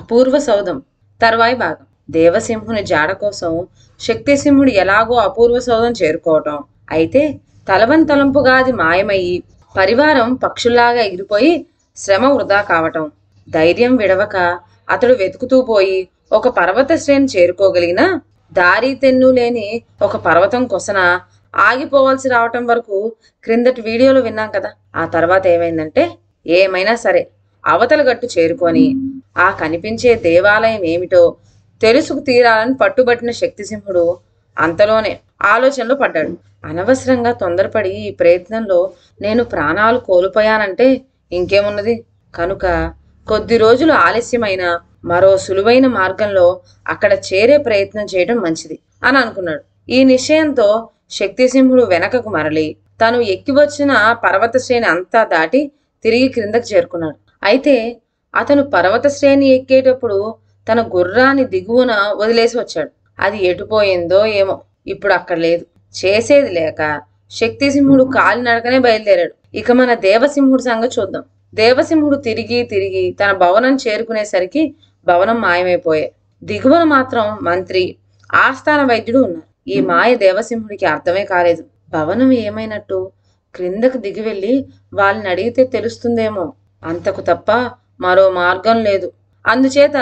అపూర్వ సౌధం తర్వాయి భాగం. దేవసింహుని జాడ కోసం శక్తిసింహుడు ఎలాగో అపూర్వ సౌధం చేరుకోవటం. అయితే తలంపుగా అది మాయమయ్యి పరివారం పక్షుల్లాగా ఎగిరిపోయి శ్రమ వృధా కావటం. ధైర్యం విడవక అతడు వెతుకుతూ పోయి ఒక పర్వత శ్రేణి చేరుకోగలిగిన దారి తెన్ను లేని ఒక పర్వతం కొసన ఆగిపోవాల్సి రావటం వరకు క్రిందటి వీడియోలో విన్నాం కదా. ఆ తర్వాత ఏమైందంటే, ఏమైనా సరే అవతల గట్టు చేరుకొని ఆ కనిపించే దేవాలయం ఏమిటో తెలుసుకు తీరాలని పట్టుబట్టిన శక్తిసింహుడు అంతలోనే ఆలోచనలో పడ్డాడు. అనవసరంగా తొందరపడి ఈ ప్రయత్నంలో నేను ప్రాణాలు కోల్పోయానంటే ఇంకేమున్నది, కనుక కొద్ది రోజులు ఆలస్యమైన మరో సులువైన మార్గంలో అక్కడ చేరే ప్రయత్నం చేయడం మంచిది అని అనుకున్నాడు. ఈ నిశ్చయంతో శక్తిసింహుడు వెనకకు మరలి తను ఎక్కివచ్చిన పర్వత శ్రేణి అంతా దాటి తిరిగి క్రిందకు చేరుకున్నాడు. అయితే అతను పర్వత శ్రేణి ఎక్కేటప్పుడు తన గుర్రాన్ని దిగువన వదిలేసి వచ్చాడు. అది ఎటుపోయిందో ఏమో, ఇప్పుడు అక్కడ లేదు. చేసేది లేక శక్తిసింహుడు కాలినడకనే బయలుదేరాడు. ఇక మన దేవసింహుడి సంగతి చూద్దాం. దేవసింహుడు తిరిగి తన భవనం చేరుకునేసరికి భవనం మాయమైపోయాయి. దిగువన మాత్రం మంత్రి, ఆస్థాన వైద్యుడు ఉన్నారు. ఈ మాయ దేవసింహుడికి అర్థమే కాలేదు. భవనం ఏమైనట్టు క్రిందకు దిగి వెళ్ళి వాళ్ళని అడిగితే తెలుస్తుందేమో, అంతకు తప్ప మరో మార్గం లేదు. అందుచేత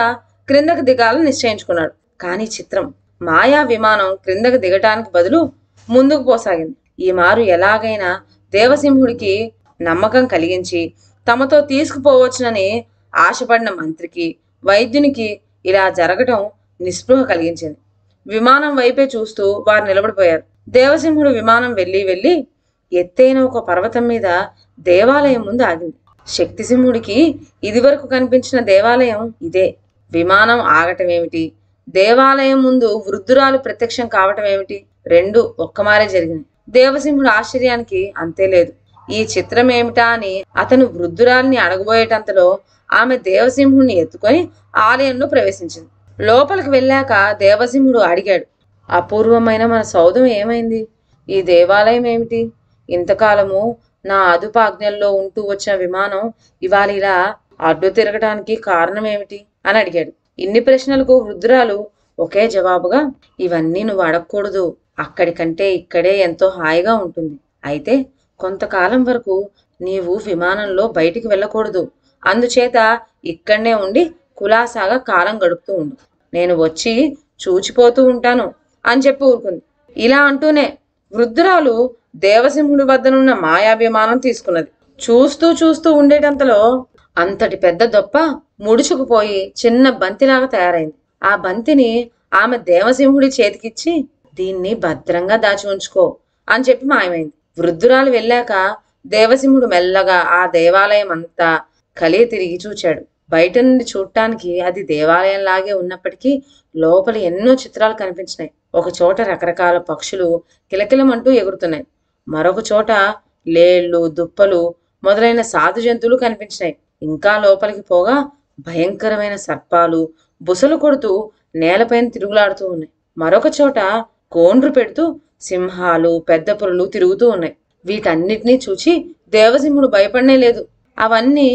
క్రిందకు దిగాలని నిశ్చయించుకున్నాడు. కానీ చిత్రం, మాయా విమానం క్రిందకు దిగటానికి బదులు ముందుకు పోసాగింది. ఈ మారు ఎలాగైనా దేవసింహుడికి నమ్మకం కలిగించి తమతో తీసుకుపోవచ్చునని ఆశపడిన మంత్రికి, వైద్యునికి ఇలా జరగటం నిస్పృహ కలిగించింది. విమానం వైపే చూస్తూ వారు నిలబడిపోయారు. దేవసింహుడు విమానం వెళ్ళి ఎత్తైన ఒక పర్వతం మీద దేవాలయం ముందు ఆగింది. శక్తిసింహుడికి ఇదివరకు కనిపించిన దేవాలయం ఇదే. విమానం ఆగటం ఏమిటి, దేవాలయం ముందు వృద్ధురాలు ప్రత్యక్షం కావటం ఏమిటి, రెండు ఒక్కమారే జరిగింది. దేవసింహుడు ఆశ్చర్యానికి అంతే లేదు. ఈ చిత్రం ఏమిటా అని అతను వృద్ధురాలిని అడగబోయేటంతలో ఆమె దేవసింహుడిని ఎత్తుకొని ఆలయంలో ప్రవేశించింది. లోపలికి వెళ్ళాక దేవసింహుడు అడిగాడు, అపూర్వమైన మన సౌధం ఏమైంది? ఈ దేవాలయం ఏమిటి? ఇంతకాలము నా అదుపాజ్ఞల్లో ఉంటూ వచ్చిన విమానం ఇవాళ ఇలా అడ్డు తిరగటానికి కారణం ఏమిటి అని అడిగాడు. ఇన్ని ప్రశ్నలకు వృద్ధురాలు ఒకే జవాబుగా, ఇవన్నీ నువ్వు అడగకూడదు. అక్కడికంటే ఇక్కడే ఎంతో హాయిగా ఉంటుంది. అయితే కొంతకాలం వరకు నీవు విమానంలో బయటికి వెళ్ళకూడదు. అందుచేత ఇక్కడనే ఉండి కులాసాగా కాలం గడుపుతూ ఉండు. నేను వచ్చి చూచిపోతూ ఉంటాను అని చెప్పి ఊరుకుంది. ఇలా అంటూనే వృద్ధురాలు దేవసింహుడి వద్దనున్న మాయాభిమానం తీసుకున్నది. చూస్తూ ఉండేటంతలో అంతటి పెద్ద దొప్ప ముడుచుకుపోయి చిన్న బంతిలాగా తయారైంది. ఆ బంతిని ఆమె దేవసింహుడి చేతికిచ్చి, దీన్ని భద్రంగా దాచి ఉంచుకో అని చెప్పి మాయమైంది. వృద్ధురాలు వెళ్ళాక దేవసింహుడు మెల్లగా ఆ దేవాలయం అంతా కలిగి తిరిగి చూచాడు. బయట నుండి చూడటానికి అది దేవాలయంలాగే ఉన్నప్పటికీ లోపల ఎన్నో చిత్రాలు కనిపించినాయి. ఒక చోట రకరకాల పక్షులు కిలకిలమంటూ ఎగురుతున్నాయి. మరొక చోట లేళ్లు, దుప్పలు మొదలైన సాధు జంతువులు కనిపించినాయి. ఇంకా లోపలికి పోగా భయంకరమైన సర్పాలు బుసలు కొడుతూ నేలపైన తిరుగులాడుతూ ఉన్నాయి. మరొక చోట కోండ్రు పెడుతూ సింహాలు, పెద్ద పురులు తిరుగుతూ ఉన్నాయి. వీటన్నిటినీ చూచి దేవసింహుడు భయపడనే లేదు. అవన్నీ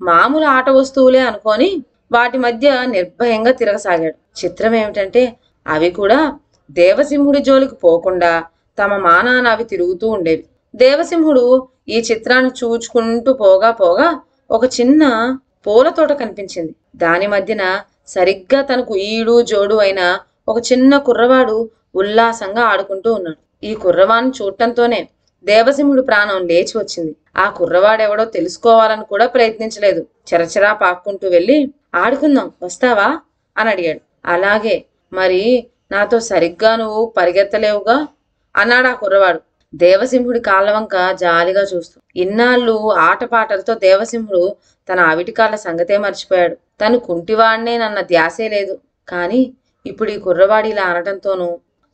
మామూలు ఆట వస్తువులే అనుకొని వాటి మధ్య నిర్భయంగా తిరగసాగాడు. చిత్రం ఏమిటంటే అవి కూడా దేవసింహుడి జోలికి పోకుండా తమ మానాన అవి తిరుగుతూ ఉండేవి. దేవసింహుడు ఈ చిత్రాన్ని చూచుకుంటూ పోగా ఒక చిన్న పూల తోట కనిపించింది. దాని మధ్యన సరిగ్గా తనకు ఈడు జోడు అయిన ఒక చిన్న కుర్రవాడు ఉల్లాసంగా ఆడుకుంటూ ఉన్నాడు. ఈ కుర్రవాడిని చూడటంతోనే దేవసింహుడి ప్రాణం లేచి వచ్చింది. ఆ కుర్రవాడెవడో తెలుసుకోవాలని కూడా ప్రయత్నించలేదు. చెరచెరా పాక్కుంటూ వెళ్ళి, ఆడుకుందాం వస్తావా అని అడిగాడు. అలాగే, మరి నాతో సరిగ్గా నువ్వు పరిగెత్తలేవుగా అన్నాడు ఆ కుర్రవాడు దేవసింహుడి కాళ్ళ వంక జాలిగా చూస్తూ. ఇన్నాళ్ళు ఆటపాటలతో దేవసింహుడు తన అవిటికాళ్ళ సంగతే మర్చిపోయాడు. తను కుంటివాడినేనన్న ధ్యాసే లేదు. కానీ ఇప్పుడు ఈ కుర్రవాడి ఇలా అనటంతోనూ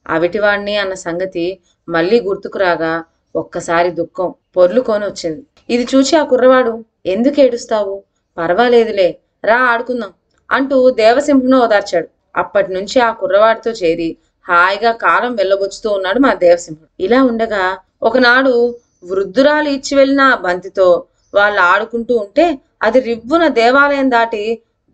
అవిటివాడిని అన్న సంగతి మళ్ళీ గుర్తుకురాగా ఒక్కసారి దుఃఖం పొర్లుకొని వచ్చింది. ఇది చూచి ఆ కుర్రవాడు, ఎందుకు ఏడుస్తావు, పర్వాలేదులే, రా ఆడుకుందాం అంటూ దేవసింహును ఓదార్చాడు. అప్పటి నుంచి ఆ కుర్రవాడితో చేరి హాయిగా కాలం వెళ్ళబుచ్చుతూ ఉన్నాడు మా దేవసింహుడు. ఇలా ఉండగా ఒకనాడు వృద్ధురాలు ఇచ్చి వెళ్ళిన బంతితో వాళ్ళు ఆడుకుంటూ ఉంటే అది రివ్వున దేవాలయం దాటి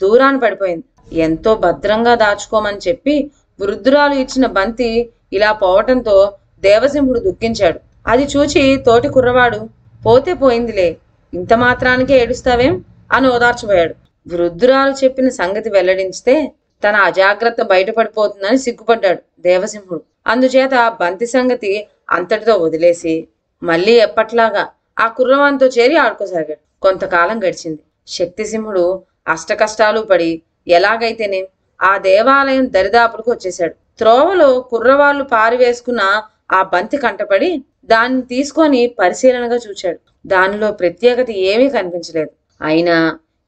దూరాన పడిపోయింది. ఎంతో భద్రంగా దాచుకోమని చెప్పి వృద్ధురాలు ఇచ్చిన బంతి ఇలా పోవటంతో దేవసింహుడు దుఃఖించాడు. అది చూచి తోటి కుర్రవాడు, పోతే పోయిందిలే, ఇంత మాత్రానికే ఏడుస్తావేం అని ఓదార్చబోయాడు. వృద్ధురాలు చెప్పిన సంగతి వెల్లడించితే తన అజాగ్రత్త బయటపడిపోతుందని సిగ్గుపడ్డాడు దేవసింహుడు. అందుచేత బంతి సంగతి అంతటితో వదిలేసి మళ్ళీ ఎప్పట్లాగా ఆ కుర్రవానితో చేరి ఆడుకోసాగాడు. కొంతకాలం గడిచింది. శక్తిసింహుడు అష్టకష్టాలు పడి ఎలాగైతేనే ఆ దేవాలయం దరిదాపులకు వచ్చేశాడు. త్రోవలో కుర్రవాళ్ళు పారివేసుకున్న ఆ బంతి కంటపడి దాన్ని తీసుకొని పరిశీలనగా చూచాడు. దానిలో ప్రత్యేకత ఏమీ కనిపించలేదు. అయినా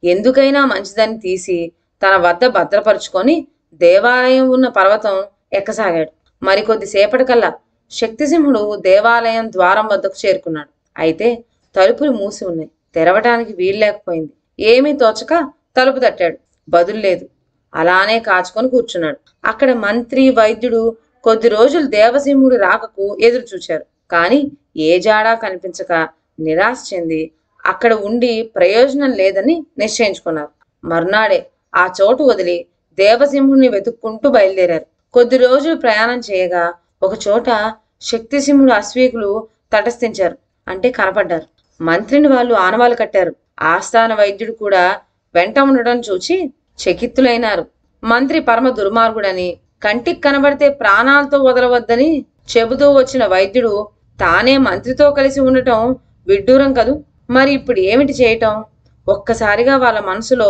ఎందుకైనా మంచిదని తీసి తన వద్ద భద్రపరుచుకొని దేవాలయం ఉన్న పర్వతం ఎక్కసాగాడు. మరికొద్దిసేపటికల్లా శక్తిసింహుడు దేవాలయం ద్వారం వద్దకు చేరుకున్నాడు. అయితే తలుపులు మూసి ఉన్నాయి. తెరవటానికి వీల్లేకపోయింది. ఏమీ తోచక తలుపు తట్టాడు. బదులు లేదు. అలానే కాచుకొని కూర్చున్నాడు. అక్కడ మంత్రి, వైద్యుడు కొద్ది రోజులు దేవసింహుడు రాకకు ఎదురు చూచారు. కానీ ఏ జాడా కనిపించక నిరాశ చెంది అక్కడ ఉండి ప్రయోజనం లేదని నిశ్చయించుకున్నారు. మర్నాడే ఆ చోటు వదిలి దేవసింహుడిని వెతుక్కుంటూ బయలుదేరారు. కొద్ది రోజులు ప్రయాణం చేయగా ఒక చోట శక్తిసింహుడు అశ్వీకులు తటస్థించారు. అంటే కనపడ్డారు. మంత్రిని వాళ్ళు ఆనవాలు కట్టారు. ఆస్థాన వైద్యుడు కూడా వెంట ఉండడం చూచి చకిత్తులైనారు. మంత్రి పరమ దుర్మార్గుడని, కంటికి కనబడితే ప్రాణాలతో వదలవద్దని చెబుతూ వచ్చిన వైద్యుడు తానే మంత్రితో కలిసి ఉండటం విడ్డూరం కదూ. మరి ఇప్పుడు ఏమిటి చేయటం? ఒక్కసారిగా వాళ్ళ మనసులో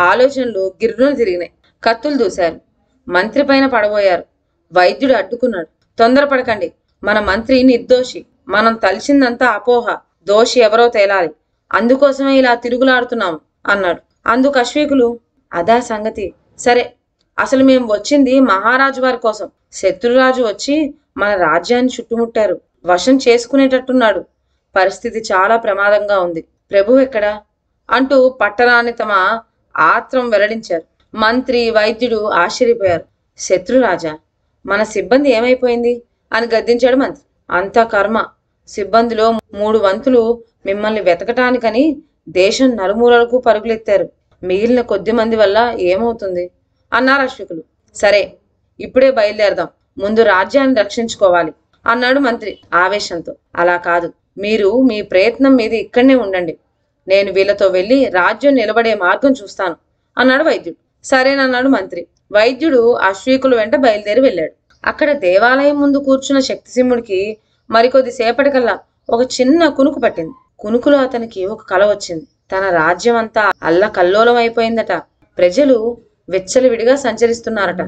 ఆలోచనలు గిర్రున తిరిగినాయి. కత్తులు దూశారు. మంత్రి పైన పడబోయారు. వైద్యుడు అడ్డుకున్నాడు. తొందరపడకండి, మన మంత్రి నిర్దోషి. మనం తలిచిందంతా అపోహ. దోషి ఎవరో తేలాలి. అందుకోసమే ఇలా తిరుగులాడుతున్నాము అన్నాడు. అందుకు అశ్వీకులు, అదా సంగతి. సరే, అసలు మేము వచ్చింది మహారాజు వారి కోసం. శత్రురాజు వచ్చి మన రాజ్యాన్ని చుట్టుముట్టారు. వశం చేసుకునేటట్టున్నాడు. పరిస్థితి చాలా ప్రమాదంగా ఉంది. ప్రభు ఎక్కడా అంటూ పట్టరాని తమ ఆత్రం వెల్లడించారు. మంత్రి, వైద్యుడు ఆశ్చర్యపోయారు. శత్రురాజా, మన సిబ్బంది ఏమైపోయింది అని గద్దించాడు మంత్రి. అంతా కర్మ. సిబ్బందిలో 3 వంతులు మిమ్మల్ని వెతకటానికని దేశం నలుమూలలకు పరుగులెత్తారు. మిగిలిన కొద్ది మంది వల్ల ఏమవుతుంది అన్నారు అశ్వికులు. సరే, ఇప్పుడే బయలుదేరదాం. ముందు రాజ్యాన్ని రక్షించుకోవాలి అన్నాడు మంత్రి ఆవేశంతో. అలా కాదు, మీరు మీ ప్రయత్నం మీద ఇక్కడనే ఉండండి. నేను వీళ్ళతో వెళ్ళి రాజ్యం నిలబడే మార్గం చూస్తాను అన్నాడు వైద్యుడు. సరేనన్నాడు మంత్రి. వైద్యుడు అశ్వీకుల వెంట బయలుదేరి వెళ్ళాడు. అక్కడ దేవాలయం ముందు కూర్చున్న శక్తిసింహుడికి మరికొద్ది సేపటికల్లా ఒక చిన్న కునుకు పట్టింది. కునుకులో అతనికి ఒక కల వచ్చింది. తన రాజ్యం అంతా అల్లకల్లోలం అయిపోయిందట. ప్రజలు విచ్చలవిడిగా సంచరిస్తున్నారట.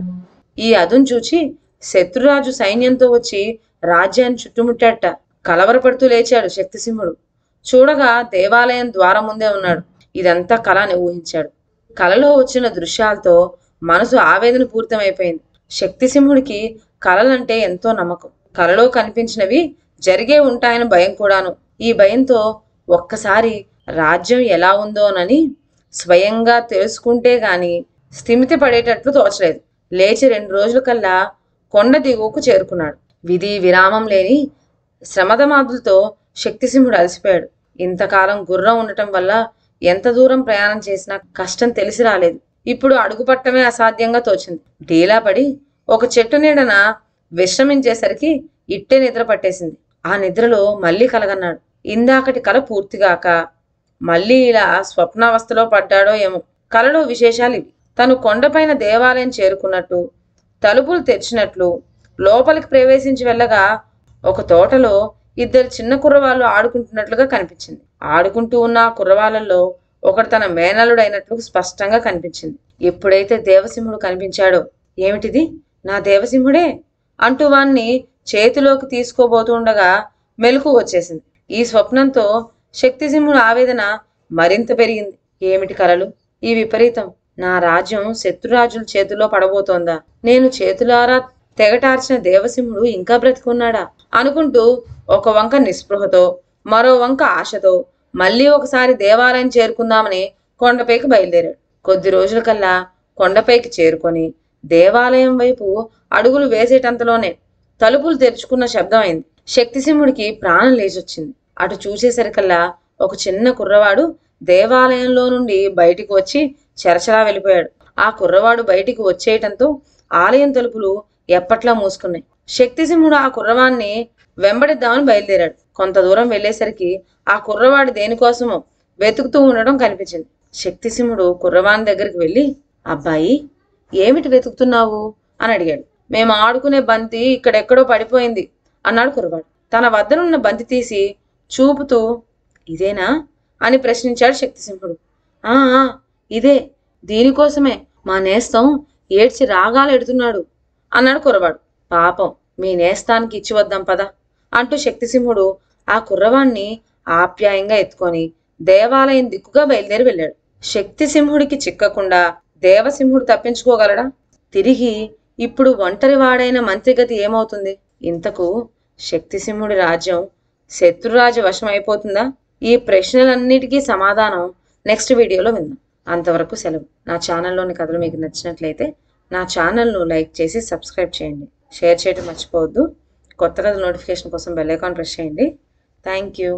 ఈ అదును చూచి శత్రురాజు సైన్యంతో వచ్చి రాజ్యాన్ని చుట్టుముట్టాడట. కలవరపడుతూ లేచాడు శక్తిసింహుడు. చూడగా దేవాలయం ద్వారం ముందే ఉన్నాడు. ఇదంతా కల అని ఊహించాడు. కలలో వచ్చిన దృశ్యాలతో మనసు ఆవేదన పూరితమైపోయింది. శక్తిసింహుడికి కలలంటే ఎంతో నమ్మకం. కలలో కనిపించినవి జరిగే ఉంటాయని భయం కూడాను. ఈ భయంతో ఒక్కసారి రాజ్యం ఎలా ఉందోనని స్వయంగా తెలుసుకుంటే గాని స్థిమితి పడేటట్లు తోచలేదు. లేచి 2 రోజుల కల్లా కొండ దిగువకు చేరుకున్నాడు. విధి విరామం లేని శ్రమదమాదులతో శక్తిసింహుడు అలసిపోయాడు. ఇంతకాలం గుర్రం ఉండటం వల్ల ఎంత దూరం ప్రయాణం చేసినా కష్టం తెలిసి రాలేదు. ఇప్పుడు అడుగుపట్టమే అసాధ్యంగా తోచింది. ఢీలాపడి ఒక చెట్టు నీడన విశ్రమించేసరికి ఇట్టే నిద్ర పట్టేసింది. ఆ నిద్రలో మళ్ళీ కలగన్నాడు. ఇందాకటి కల పూర్తిగాక మళ్ళీ ఇలా స్వప్నావస్థలో పడ్డాడో ఏమో. కలలో విశేషాలు ఇవి. తను కొండపైన దేవాలయం చేరుకున్నట్టు, తలుపులు తెరిచినట్లు, లోపలికి ప్రవేశించి వెళ్ళగా ఒక తోటలో 2 చిన్న కుర్రవాళ్ళు ఆడుకుంటున్నట్లుగా కనిపించింది. ఆడుకుంటూ ఉన్న ఆ కుర్రవాళ్ళల్లో ఒకడు తన మేనల్లుడైనట్లు స్పష్టంగా కనిపించింది. ఎప్పుడైతే దేవసింహుడు కనిపించాడో, ఏమిటిది, నా దేవసింహుడే అంటూ వాణ్ణి చేతిలోకి తీసుకోబోతుండగా మెలకు వచ్చేసింది. ఈ స్వప్నంతో శక్తిసింహుడు ఆవేదన మరింత పెరిగింది. ఏమిటి కలలు, ఈ విపరీతం! నా రాజ్యం శత్రురాజుల చేతిలో పడబోతోందా? నేను చేతులారా తెగటార్చిన దేవసింహుడు ఇంకా బ్రతికున్నాడా అనుకుంటూ ఒక వంక నిస్పృహతో, మరో వంక ఆశతో మళ్ళీ ఒకసారి దేవాలయం చేరుకుందామని కొండపైకి బయలుదేరాడు. కొద్ది రోజుల కల్లా కొండపైకి చేరుకొని దేవాలయం వైపు అడుగులు వేసేటంతలోనే తలుపులు తెరుచుకున్న శబ్దం అయింది. శక్తిసింహుడికి ప్రాణం లేచొచ్చింది. అటు చూసేసరికల్లా ఒక చిన్న కుర్రవాడు దేవాలయంలో నుండి బయటికి వచ్చి చెరచలా వెళ్ళిపోయాడు. ఆ కుర్రవాడు బయటికి వచ్చేయటంతో ఆలయం తలుపులు ఎప్పట్లా మూసుకున్నాయి. శక్తిసింహుడు ఆ కుర్రవాణ్ణి వెంబడిద్దామని బయలుదేరాడు. కొంత దూరం వెళ్ళేసరికి ఆ కుర్రవాడు దేనికోసమో వెతుకుతూ ఉండడం కనిపించింది. శక్తిసింహుడు కుర్రవాణి దగ్గరికి వెళ్ళి, అబ్బాయి, ఏమిటి వెతుకుతున్నావు అని అడిగాడు. మేము ఆడుకునే బంతి ఇక్కడెక్కడో పడిపోయింది అన్నాడు కుర్రవాడు. తన వద్దనున్న బంతి తీసి చూపుతూ, ఇదేనా అని ప్రశ్నించాడు శక్తిసింహుడు. ఆ ఇదే, దీనికోసమే మా నేస్తం ఏడ్చి రాగాలు ఎడుతున్నాడు అన్నాడు కుర్రవాడు. పాపం, మీ నేస్తానికి ఇచ్చి వద్దాం పద అంటూ శక్తిసింహుడు ఆ కుర్రవాణ్ణి ఆప్యాయంగా ఎత్తుకొని దేవాలయం దిక్కుగా బయలుదేరి వెళ్ళాడు. శక్తిసింహుడికి చిక్కకుండా దేవసింహుడు తప్పించుకోగలడా? తిరిగి ఇప్పుడు ఒంటరి వాడైన మంత్రిగతి ఏమవుతుంది? ఇంతకు శక్తిసింహుడి రాజ్యం శత్రురాజు వశమైపోతుందా? ఈ ప్రశ్నలన్నిటికీ సమాధానం నెక్స్ట్ వీడియోలో విందాం. అంతవరకు సెలవు. నా ఛానల్లోని కథలు మీకు నచ్చినట్లయితే నా ఛానల్ను లైక్ చేసి సబ్స్క్రైబ్ చేయండి. షేర్ చేయడం మర్చిపోవద్దు. కొత్త కథ నోటిఫికేషన్ కోసం బెల్ ఐకాన్ ప్రెస్ చేయండి. Thank you.